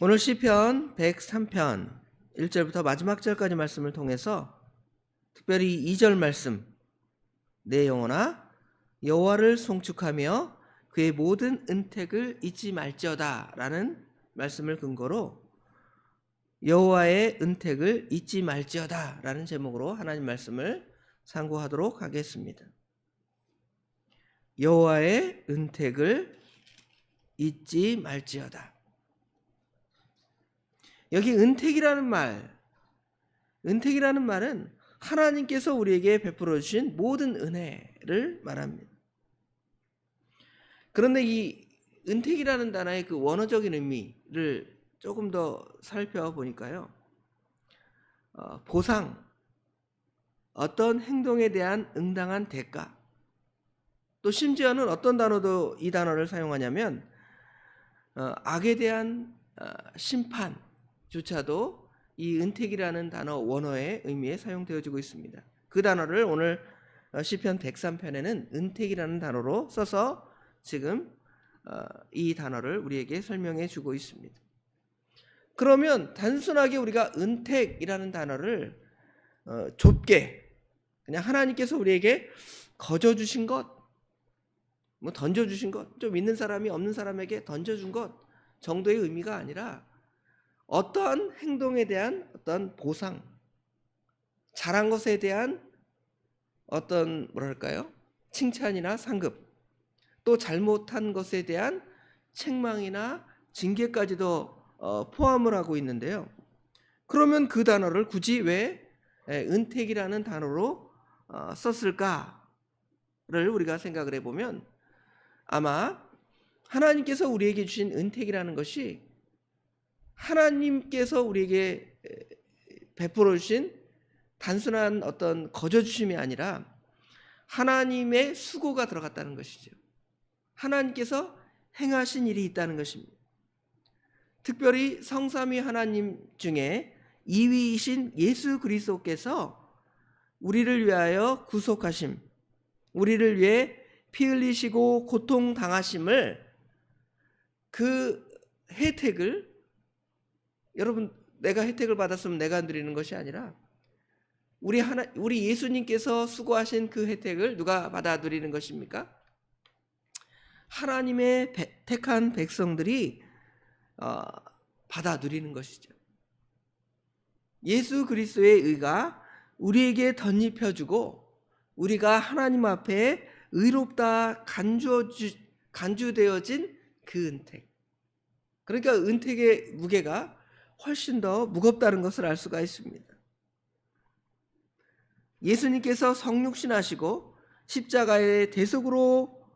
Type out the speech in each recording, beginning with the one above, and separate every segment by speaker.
Speaker 1: 오늘 시편 103편 1절부터 마지막 절까지 말씀을 통해서 특별히 2절 말씀 내 영혼아 여호와를 송축하며 그의 모든 은택을 잊지 말지어다 라는 말씀을 근거로 여호와의 은택을 잊지 말지어다 라는 제목으로 하나님 말씀을 상고하도록 하겠습니다. 여호와의 은택을 잊지 말지어다. 여기 은택이라는 말은 하나님께서 우리에게 베풀어 주신 모든 은혜를 말합니다. 그런데 이 은택이라는 단어의 그 원어적인 의미를 조금 더 살펴보니까요. 보상, 어떤 행동에 대한 응당한 대가, 또 심지어는 어떤 단어도 이 단어를 사용하냐면 악에 대한 심판조차도 이 은택이라는 단어 원어의 의미에 사용되어지고 있습니다. 그 단어를 오늘 시편 103편에는 은택이라는 단어로 써서 지금 이 단어를 우리에게 설명해 주고 있습니다. 그러면 단순하게 우리가 은택이라는 단어를 좁게 그냥 하나님께서 우리에게 거저 주신 것, 뭐 던져주신 것, 좀 있는 사람이 없는 사람에게 던져준 것 정도의 의미가 아니라 어떠한 행동에 대한 어떤 보상, 잘한 것에 대한 어떤 뭐랄까요? 칭찬이나 상급, 또 잘못한 것에 대한 책망이나 징계까지도 포함을 하고 있는데요. 그러면 그 단어를 굳이 왜 은택이라는 단어로 썼을까를 우리가 생각을 해보면 아마 하나님께서 우리에게 주신 은택이라는 것이 하나님께서 우리에게 베풀어 주신 단순한 어떤 거저 주심이 아니라 하나님의 수고가 들어갔다는 것이죠. 하나님께서 행하신 일이 있다는 것입니다. 특별히 성삼위 하나님 중에 2위이신 예수 그리스도께서 우리를 위하여 구속하심, 우리를 위해 피 흘리시고 고통 당하심을 그 혜택을 여러분 내가 혜택을 받았으면 내가 누리는 것이 아니라 우리 예수님께서 수고하신 그 혜택을 누가 받아 누리는 것입니까? 하나님의 택한 백성들이 받아 누리는 것이죠. 예수 그리스도의 의가 우리에게 덧입혀주고 우리가 하나님 앞에 의롭다 간주되어진 그 은택. 그러니까 은택의 무게가 훨씬 더 무겁다는 것을 알 수가 있습니다. 예수님께서 성육신하시고 십자가의 대속으로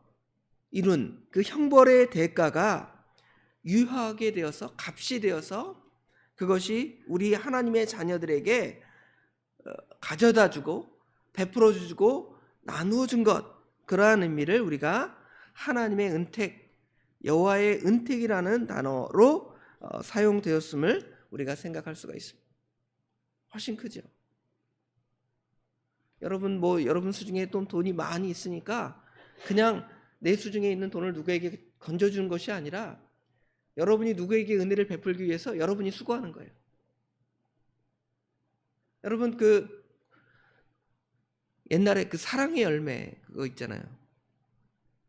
Speaker 1: 이룬 그 형벌의 대가가 유효하게 되어서 값이 되어서 그것이 우리 하나님의 자녀들에게 가져다 주고 베풀어 주고 나누어 준 것, 그러한 의미를 우리가 하나님의 은택, 여호와의 은택이라는 단어로 사용되었음을 우리가 생각할 수가 있습니다. 훨씬 크죠. 여러분 수중에 또 돈이 많이 있으니까 그냥 내 수중에 있는 돈을 누구에게 건져주는 것이 아니라 여러분이 누구에게 은혜를 베풀기 위해서 여러분이 수고하는 거예요. 여러분 옛날에 그 사랑의 열매 그거 있잖아요.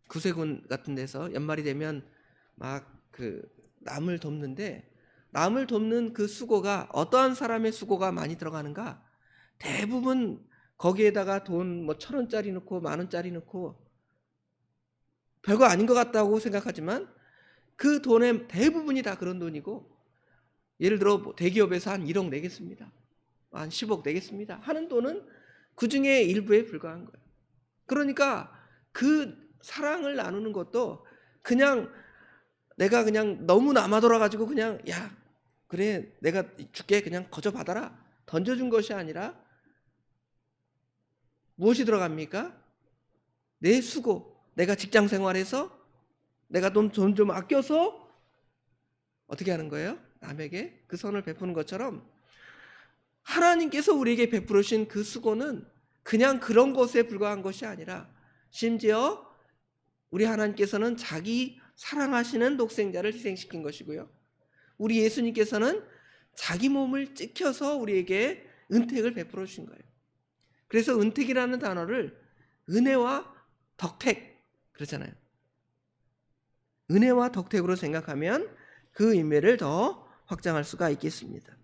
Speaker 1: 구세군 같은 데서 연말이 되면 막 남을 돕는데 남을 돕는 그 수고가 어떠한 사람의 수고가 많이 들어가는가? 대부분 거기에다가 돈 1,000원짜리 넣고 10,000원짜리 넣고 별거 아닌 것 같다고 생각하지만 그 돈의 대부분이 다 그런 돈이고 예를 들어 대기업에서 한 1억 내겠습니다. 한 10억 내겠습니다. 하는 돈은 그 중에 일부에 불과한 거예요. 그러니까 그 사랑을 나누는 것도 그냥 내가 그냥 너무 남아 돌아가지고 그냥 야 그래 내가 줄게 그냥 거저 받아라 던져준 것이 아니라 무엇이 들어갑니까? 내 수고, 내가 직장 생활에서 내가 돈 좀 아껴서 어떻게 하는 거예요? 남에게 그 선을 베푸는 것처럼 하나님께서 우리에게 베풀어 주신 그 수고는 그냥 그런 것에 불과한 것이 아니라 심지어 우리 하나님께서는 자기 사랑하시는 독생자를 희생시킨 것이고요. 우리 예수님께서는 자기 몸을 찍혀서 우리에게 은택을 베풀어 주신 거예요. 그래서 은택이라는 단어를 은혜와 덕택 그러잖아요. 은혜와 덕택으로 생각하면 그 의미를 더 확장할 수가 있겠습니다.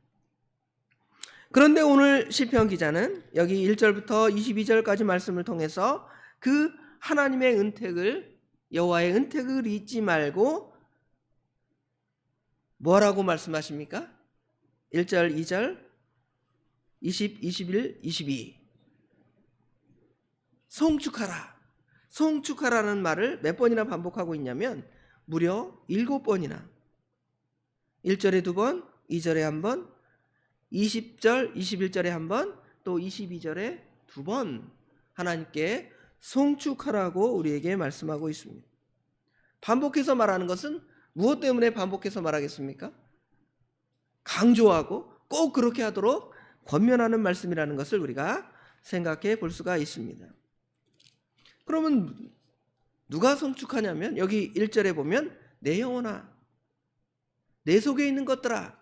Speaker 1: 그런데 오늘 시편 기자는 여기 1절부터 22절까지 말씀을 통해서 그 하나님의 은택을, 여호와의 은택을 잊지 말고 뭐라고 말씀하십니까? 1절, 2절, 20, 21, 22 송축하라. 송축하라는 말을 몇 번이나 반복하고 있냐면 무려 7번이나 1절에 2번, 2절에 1번, 20절, 21절에 1번, 또 22절에 2번 하나님께 송축하라고 우리에게 말씀하고 있습니다. 반복해서 말하는 것은 무엇 때문에 반복해서 말하겠습니까? 강조하고 꼭 그렇게 하도록 권면하는 말씀이라는 것을 우리가 생각해 볼 수가 있습니다. 그러면 누가 송축하냐면 여기 1절에 보면 내 영혼아, 내 속에 있는 것들아.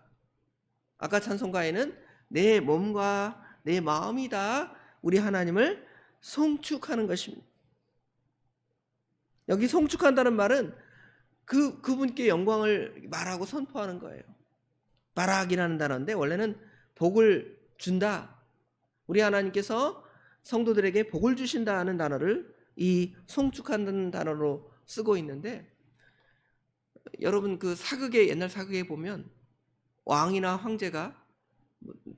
Speaker 1: 아까 찬송가에는 내 몸과 내 마음이 다 우리 하나님을 송축하는 것입니다. 여기 송축한다는 말은 그분께 영광을 말하고 선포하는 거예요. 바락이라는 단어인데 원래는 복을 준다. 우리 하나님께서 성도들에게 복을 주신다 하는 단어를 이 송축한다는 단어로 쓰고 있는데, 여러분 그 사극에, 옛날 사극에 보면 왕이나 황제가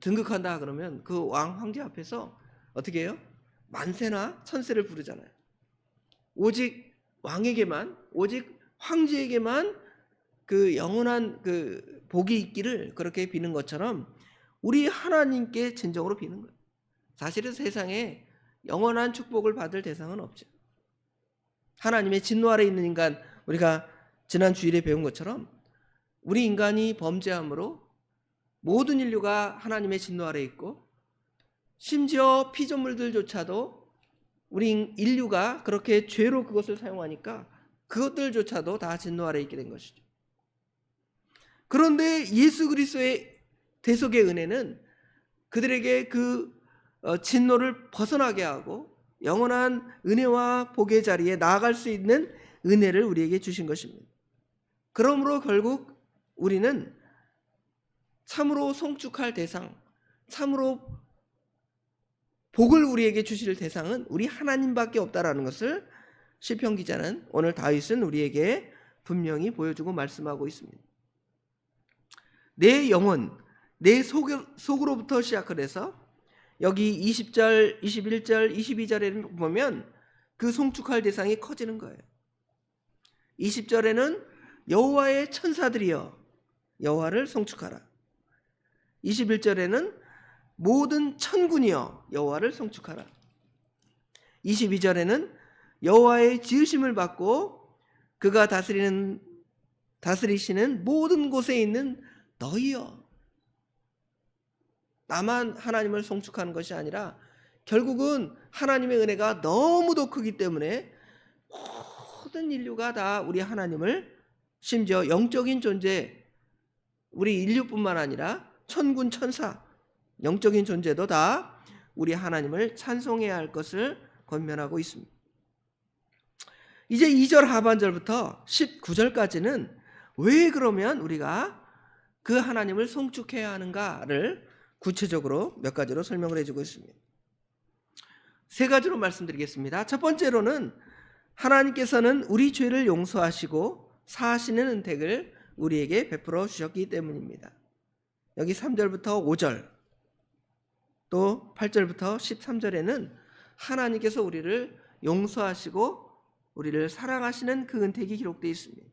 Speaker 1: 등극한다 그러면 그 왕 황제 앞에서 어떻게 해요? 만세나 천세를 부르잖아요. 오직 왕에게만, 오직 황제에게만 그 영원한 그 복이 있기를 그렇게 비는 것처럼 우리 하나님께 진정으로 비는 거예요. 사실은 세상에 영원한 축복을 받을 대상은 없죠. 하나님의 진노 아래 있는 인간, 우리가 지난 주일에 배운 것처럼 우리 인간이 범죄함으로 모든 인류가 하나님의 진노 아래 있고, 심지어 피조물들조차도 우리 인류가 그렇게 죄로 그것을 사용하니까 그것들조차도 다 진노 아래 있게 된 것이죠. 그런데 예수 그리스도의 대속의 은혜는 그들에게 그 진노를 벗어나게 하고 영원한 은혜와 복의 자리에 나아갈 수 있는 은혜를 우리에게 주신 것입니다. 그러므로 결국 우리는 참으로 송축할 대상, 참으로 복을 우리에게 주실 대상은 우리 하나님밖에 없다라는 것을 시편 기자는, 오늘 다윗은 우리에게 분명히 보여주고 말씀하고 있습니다. 내 영혼, 내 속으로부터 시작을 해서 여기 20절, 21절, 22절에 보면 그 송축할 대상이 커지는 거예요. 20절에는 여호와의 천사들이여 여호와를 송축하라. 21절에는 모든 천군이여 여호와를 송축하라. 22절에는 여호와의 지으심을 받고 그가 다스리시는 모든 곳에 있는 너희여. 나만 하나님을 송축하는 것이 아니라 결국은 하나님의 은혜가 너무도 크기 때문에 모든 인류가 다 우리 하나님을, 심지어 영적인 존재, 우리 인류뿐만 아니라 천군 천사, 영적인 존재도 다 우리 하나님을 찬송해야 할 것을 권면하고 있습니다. 이제 2절 하반절부터 19절까지는 왜 그러면 우리가 그 하나님을 송축해야 하는가를 구체적으로 몇 가지로 설명을 해주고 있습니다. 3가지로 말씀드리겠습니다. 첫 번째로는 하나님께서는 우리 죄를 용서하시고 사하시는 은택을 우리에게 베풀어 주셨기 때문입니다. 여기 3절부터 5절, 또 8절부터 13절에는 하나님께서 우리를 용서하시고 우리를 사랑하시는 그 은택이 기록되어 있습니다.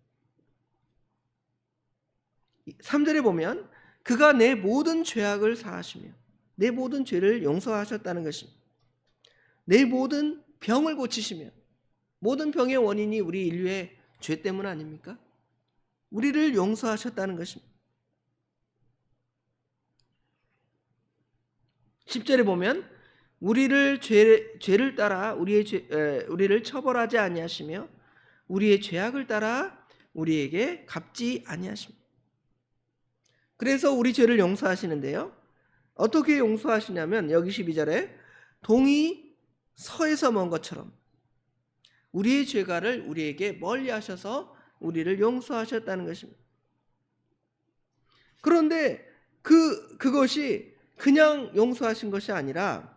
Speaker 1: 3절에 보면 그가 내 모든 죄악을 사하시며 내 모든 죄를 용서하셨다는 것입니다. 내 모든 병을 고치시며, 모든 병의 원인이 우리 인류의 죄 때문 아닙니까? 우리를 용서하셨다는 것입니다. 10절에 보면 우리를 죄를 따라 우리를 처벌하지 아니하시며 우리의 죄악을 따라 우리에게 갚지 아니하십니다. 그래서 우리 죄를 용서하시는데요. 어떻게 용서하시냐면 여기 12절에 동이 서에서 먼 것처럼 우리의 죄가를 우리에게 멀리 하셔서 우리를 용서하셨다는 것입니다. 그런데 그것이 그냥 용서하신 것이 아니라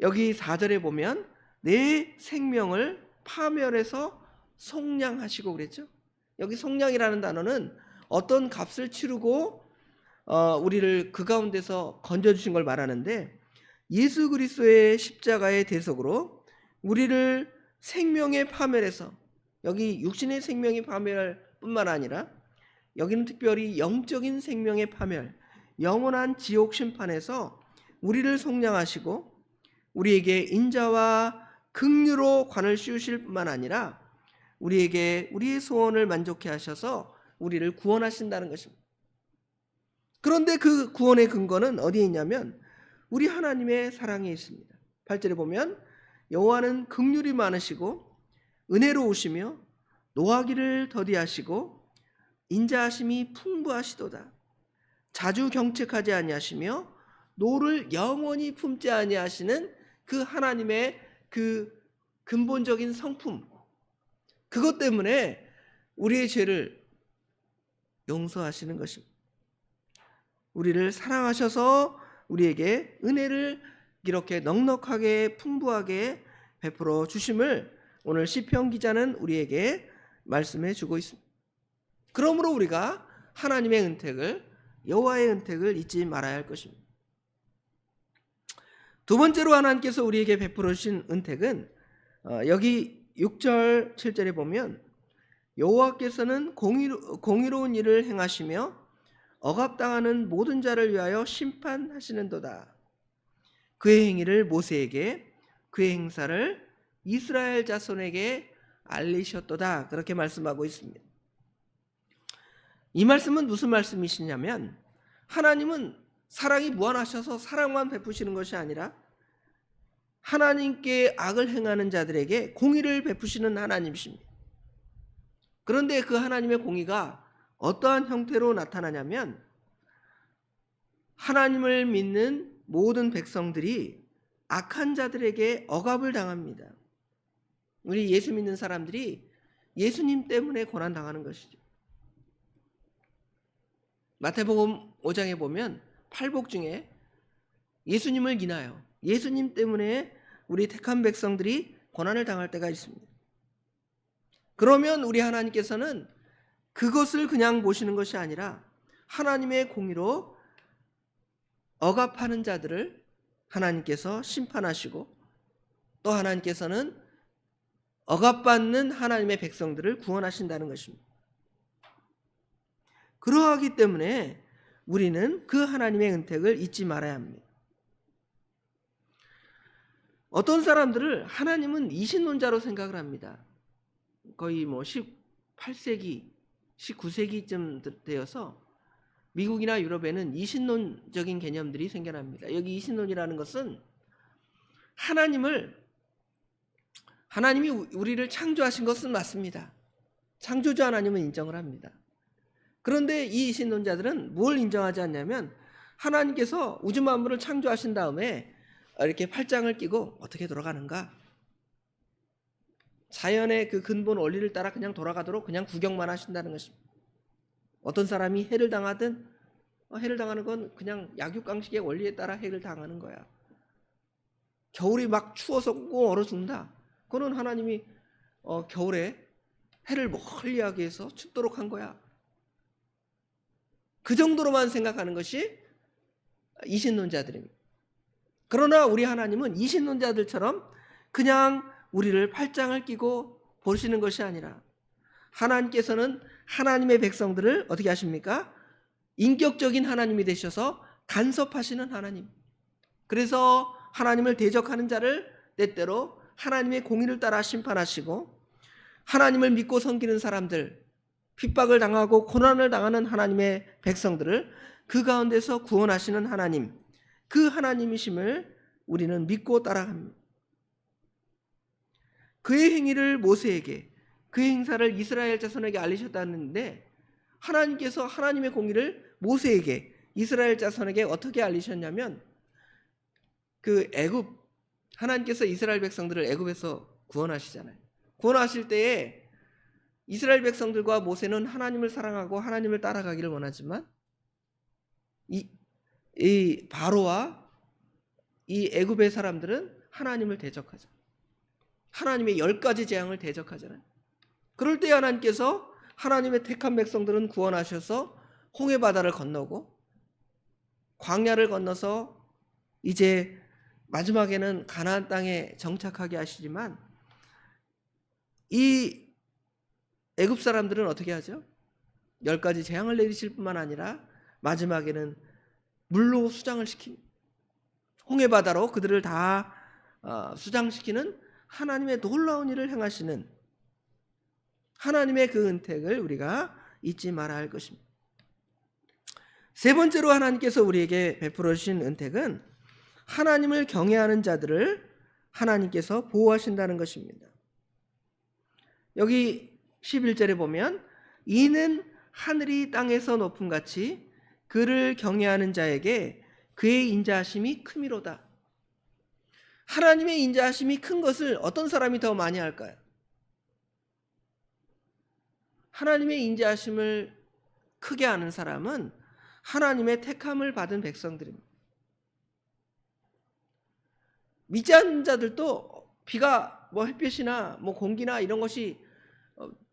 Speaker 1: 여기 4절에 보면 내 생명을 파멸해서 속량하시고 그랬죠. 여기 속량이라는 단어는 어떤 값을 치르고 우리를 그 가운데서 건져주신 걸 말하는데, 예수 그리스도의 십자가의 대속으로 우리를 생명의 파멸에서, 여기 육신의 생명의 파멸 뿐만 아니라 여기는 특별히 영적인 생명의 파멸, 영원한 지옥 심판에서 우리를 속량하시고 우리에게 인자와 긍휼로 관을 씌우실 뿐만 아니라 우리에게 우리의 소원을 만족해 하셔서 우리를 구원하신다는 것입니다. 그런데 그 구원의 근거는 어디에 있냐면 우리 하나님의 사랑에 있습니다. 8절에 보면 여호와는 긍휼이 많으시고 은혜로우시며 노하기를 더디하시고 인자하심이 풍부하시도다. 자주 경책하지 아니하시며 노를 영원히 품지 아니하시는 그 하나님의 그 근본적인 성품, 그것 때문에 우리의 죄를 용서하시는 것입니다. 우리를 사랑하셔서 우리에게 은혜를 이렇게 넉넉하게 풍부하게 베풀어 주심을 오늘 시편 기자는 우리에게 말씀해 주고 있습니다. 그러므로 우리가 하나님의 은택을, 여호와의 은택을 잊지 말아야 할 것입니다. 두 번째로 하나님께서 우리에게 베풀어 주신 은택은 여기 6절 7절에 보면 여호와께서는 공의로운 일을 행하시며 억압당하는 모든 자를 위하여 심판하시는도다. 그의 행위를 모세에게, 그의 행사를 이스라엘 자손에게 알리셨도다. 그렇게 말씀하고 있습니다. 이 말씀은 무슨 말씀이시냐면 하나님은 사랑이 무한하셔서 사랑만 베푸시는 것이 아니라 하나님께 악을 행하는 자들에게 공의를 베푸시는 하나님이십니다. 그런데 그 하나님의 공의가 어떠한 형태로 나타나냐면 하나님을 믿는 모든 백성들이 악한 자들에게 억압을 당합니다. 우리 예수 믿는 사람들이 예수님 때문에 고난당하는 것이죠. 마태복음 5장에 보면 팔복 중에 예수님을 인하여 예수님 때문에 우리 택한 백성들이 고난을 당할 때가 있습니다. 그러면 우리 하나님께서는 그것을 그냥 보시는 것이 아니라 하나님의 공의로 억압하는 자들을 하나님께서 심판하시고 또 하나님께서는 억압받는 하나님의 백성들을 구원하신다는 것입니다. 그러하기 때문에 우리는 그 하나님의 은택을 잊지 말아야 합니다. 어떤 사람들을 하나님은 이신론자로 생각을 합니다. 거의 18세기, 19세기쯤 되어서 미국이나 유럽에는 이신론적인 개념들이 생겨납니다. 여기 이신론이라는 것은 하나님이 우리를 창조하신 것은 맞습니다. 창조주 하나님은 인정을 합니다. 그런데 이 이신론자들은 뭘 인정하지 않냐면 하나님께서 우주 만물을 창조하신 다음에 이렇게 팔짱을 끼고 어떻게 돌아가는가, 자연의 그 근본 원리를 따라 그냥 돌아가도록 그냥 구경만 하신다는 것입니다. 어떤 사람이 해를 당하든 해를 당하는 건 그냥 약육강식의 원리에 따라 해를 당하는 거야. 겨울이 막 추워서 꼭 얼어 죽는다. 그거는 하나님이 겨울에 해를 멀리하게 해서 춥도록 한 거야. 그 정도로만 생각하는 것이 이신론자들입니다. 그러나 우리 하나님은 이신론자들처럼 그냥 우리를 팔짱을 끼고 보시는 것이 아니라 하나님께서는 하나님의 백성들을 어떻게 하십니까? 인격적인 하나님이 되셔서 간섭하시는 하나님. 그래서 하나님을 대적하는 자를 때때로 하나님의 공의를 따라 심판하시고 하나님을 믿고 섬기는 사람들, 핍박을 당하고 고난을 당하는 하나님의 백성들을 그 가운데서 구원하시는 하나님, 그 하나님이심을 우리는 믿고 따라갑니다. 그의 행위를 모세에게, 그의 행사를 이스라엘 자손에게 알리셨다는데 하나님께서 하나님의 공의를 모세에게, 이스라엘 자손에게 어떻게 알리셨냐면, 그 하나님께서 이스라엘 백성들을 애굽에서 구원하시잖아요. 구원하실 때에 이스라엘 백성들과 모세는 하나님을 사랑하고 하나님을 따라가기를 원하지만, 이 바로와 이 애굽의 사람들은 하나님을 대적하죠. 하나님의 10가지 재앙을 대적하잖아요. 그럴 때 하나님께서 하나님의 택한 백성들은 구원하셔서 홍해 바다를 건너고 광야를 건너서 이제 마지막에는 가나안 땅에 정착하게 하시지만, 이 애굽 사람들은 어떻게 하죠? 10가지 재앙을 내리실 뿐만 아니라 마지막에는 물로 수장을 시킵니다. 홍해 바다로 그들을 다 수장시키는 하나님의 놀라운 일을 행하시는 하나님의 그 은택을 우리가 잊지 말아야 할 것입니다. 세 번째로 하나님께서 우리에게 베풀어 주신 은택은 하나님을 경외하는 자들을 하나님께서 보호하신다는 것입니다. 여기 11절에 보면, 이는 하늘이 땅에서 높음같이 그를 경외하는 자에게 그의 인자하심이 크미로다. 하나님의 인자하심이 큰 것을 어떤 사람이 더 많이 할까요? 하나님의 인자하심을 크게 아는 사람은 하나님의 택함을 받은 백성들입니다. 믿지 않는 자들도 비가 햇볕이나 공기나 이런 것이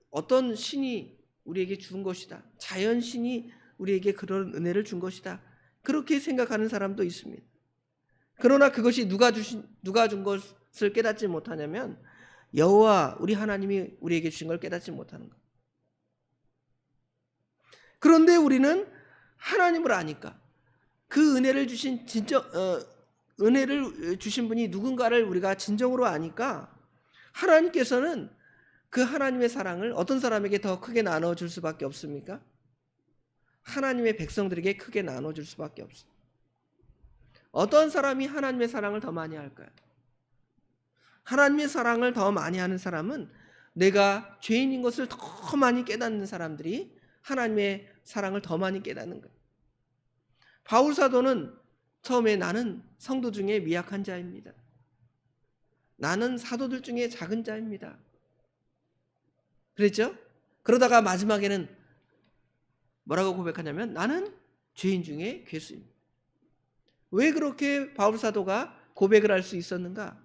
Speaker 1: 어떤 신이 우리에게 준 것이다, 자연신이 우리에게 그런 은혜를 준 것이다, 그렇게 생각하는 사람도 있습니다. 그러나 그것이 누가 준 것을 깨닫지 못하냐면 여호와 우리 하나님이 우리에게 주신 걸 깨닫지 못하는 것. 그런데 우리는 하나님을 아니까, 그 은혜를 주신 은혜를 주신 분이 누군가를 우리가 진정으로 아니까, 하나님께서는 그 하나님의 사랑을 어떤 사람에게 더 크게 나눠줄 수밖에 없습니까? 하나님의 백성들에게 크게 나눠줄 수밖에 없습니다. 어떤 사람이 하나님의 사랑을 더 많이 할까요? 하나님의 사랑을 더 많이 하는 사람은 내가 죄인인 것을 더 많이 깨닫는 사람들이 하나님의 사랑을 더 많이 깨닫는 거예요. 바울 사도는 처음에 나는 성도 중에 미약한 자입니다, 나는 사도들 중에 작은 자입니다, 그랬죠? 그러다가 마지막에는 뭐라고 고백하냐면 나는 죄인 중에 괴수입니다. 왜 그렇게 바울 사도가 고백을 할 수 있었는가?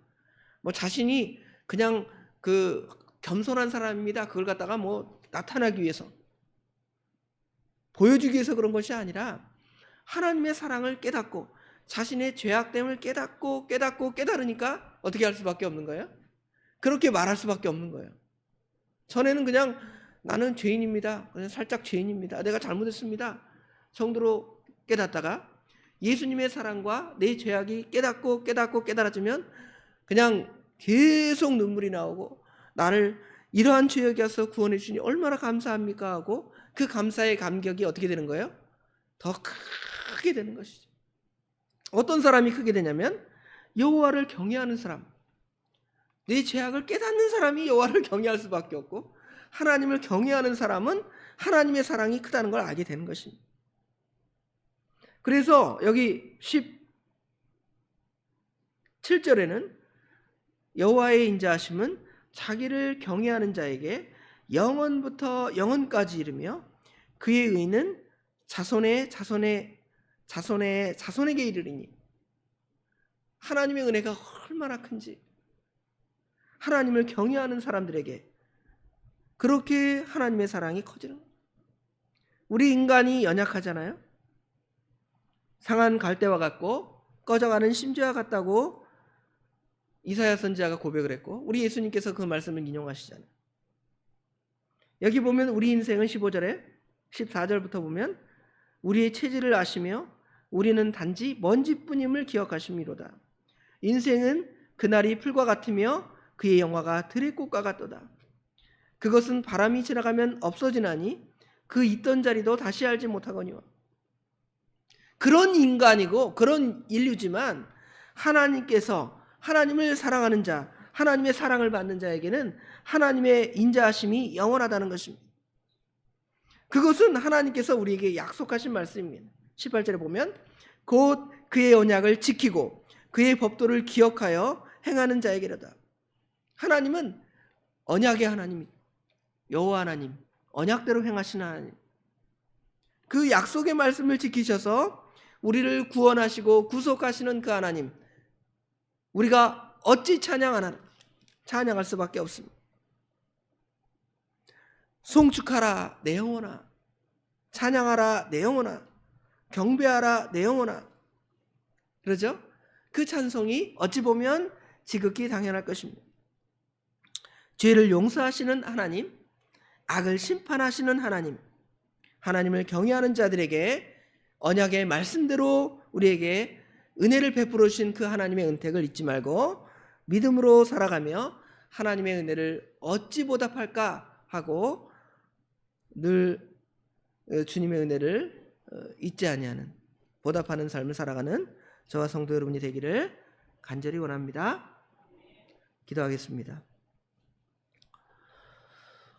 Speaker 1: 자신이 그냥 그 겸손한 사람입니다, 그걸 갖다가 나타나기 위해서, 보여주기 위해서 그런 것이 아니라 하나님의 사랑을 깨닫고 자신의 죄악됨을 깨달으니까 어떻게 할 수밖에 없는 거예요? 그렇게 말할 수밖에 없는 거예요. 전에는 그냥 나는 죄인입니다, 그냥 살짝 죄인입니다, 내가 잘못했습니다 정도로 깨닫다가 예수님의 사랑과 내 죄악이 깨달아지면 그냥 계속 눈물이 나오고, 나를 이러한 죄악에 와서 구원해 주시니 얼마나 감사합니까 하고, 그 감사의 감격이 어떻게 되는 거예요? 더 크게 되는 것이죠. 어떤 사람이 크게 되냐면 여호와를 경외하는 사람, 내 죄악을 깨닫는 사람이 여호와를 경외할 수밖에 없고, 하나님을 경외하는 사람은 하나님의 사랑이 크다는 걸 알게 되는 것입니다. 그래서 여기 17절에는 여호와의 인자하심은 자기를 경외하는 자에게 영원부터 영원까지 이르며 그의 의는 자손의 자손에게 이르리니, 하나님의 은혜가 얼마나 큰지 하나님을 경외하는 사람들에게 그렇게 하나님의 사랑이 커지는 거예요. 우리 인간이 연약하잖아요. 상한 갈대와 같고 꺼져가는 심지와 같다고 이사야 선지자가 고백을 했고, 우리 예수님께서 그 말씀을 인용하시잖아요. 여기 보면 우리 인생은 15절에 14절부터 보면 우리의 체질을 아시며 우리는 단지 먼지뿐임을 기억하심이로다. 인생은 그날이 풀과 같으며 그의 영화가 들의 꽃과 같도다. 그것은 바람이 지나가면 없어지나니 그 있던 자리도 다시 알지 못하거니와. 그런 인간이고 그런 인류지만 하나님께서 하나님을 사랑하는 자, 하나님의 사랑을 받는 자에게는 하나님의 인자하심이 영원하다는 것입니다. 그것은 하나님께서 우리에게 약속하신 말씀입니다. 18절에 보면 곧 그의 언약을 지키고 그의 법도를 기억하여 행하는 자에게로다. 하나님은 언약의 하나님, 여호와 하나님, 언약대로 행하시는 하나님. 그 약속의 말씀을 지키셔서 우리를 구원하시고 구속하시는 그 하나님, 우리가 어찌 찬양하나? 찬양할 수밖에 없습니다. 송축하라 내 영혼아, 찬양하라 내 영혼아, 경배하라 내 영혼아. 그러죠? 그 찬송이 어찌 보면 지극히 당연할 것입니다. 죄를 용서하시는 하나님, 악을 심판하시는 하나님, 하나님을 경외하는 자들에게 언약의 말씀대로 우리에게 은혜를 베풀어 주신 그 하나님의 은택을 잊지 말고 믿음으로 살아가며 하나님의 은혜를 어찌 보답할까 하고 늘 주님의 은혜를 잊지 아니하는, 보답하는 삶을 살아가는 저와 성도 여러분이 되기를 간절히 원합니다. 기도하겠습니다.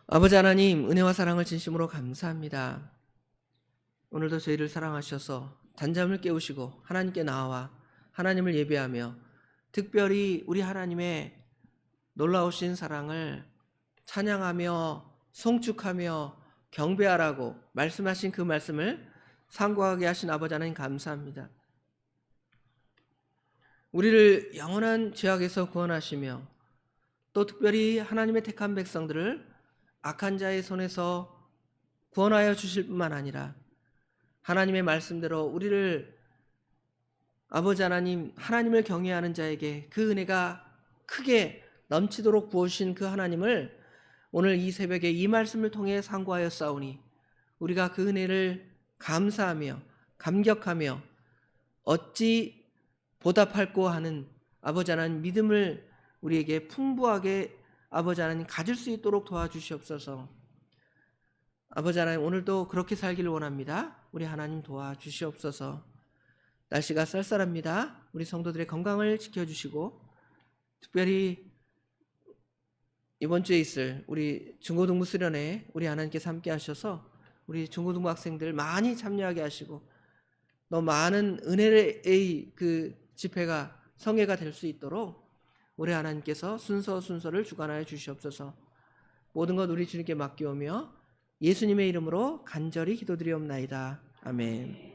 Speaker 1: 아버지 하나님, 은혜와 사랑을 진심으로 감사합니다. 오늘도 저희를 사랑하셔서 단잠을 깨우시고 하나님께 나와 하나님을 예배하며 특별히 우리 하나님의 놀라우신 사랑을 찬양하며 송축하며 경배하라고 말씀하신 그 말씀을 상고하게 하신 아버지 하나님 감사합니다. 우리를 영원한 죄악에서 구원하시며 또 특별히 하나님의 택한 백성들을 악한 자의 손에서 구원하여 주실 뿐만 아니라 하나님의 말씀대로 우리를 아버지 하나님, 하나님을 경외하는 자에게 그 은혜가 크게 넘치도록 부어주신 그 하나님을 오늘 이 새벽에 이 말씀을 통해 상고하여 싸우니 우리가 그 은혜를 감사하며 감격하며 어찌 보답할꼬 하는 아버지 하나님 믿음을 우리에게 풍부하게 아버지 하나님 가질 수 있도록 도와주시옵소서. 아버지 하나님, 오늘도 그렇게 살기를 원합니다. 우리 하나님 도와주시옵소서. 날씨가 쌀쌀합니다. 우리 성도들의 건강을 지켜주시고 특별히 이번 주에 있을 우리 중고등부 수련회 우리 하나님께서 함께 하셔서 우리 중고등부 학생들 많이 참여하게 하시고 더 많은 은혜의 그 집회가 성회가 될 수 있도록 우리 하나님께서 순서를 주관하여 주시옵소서. 모든 것 우리 주님께 맡기오며 예수님의 이름으로 간절히 기도드리옵나이다. 아멘.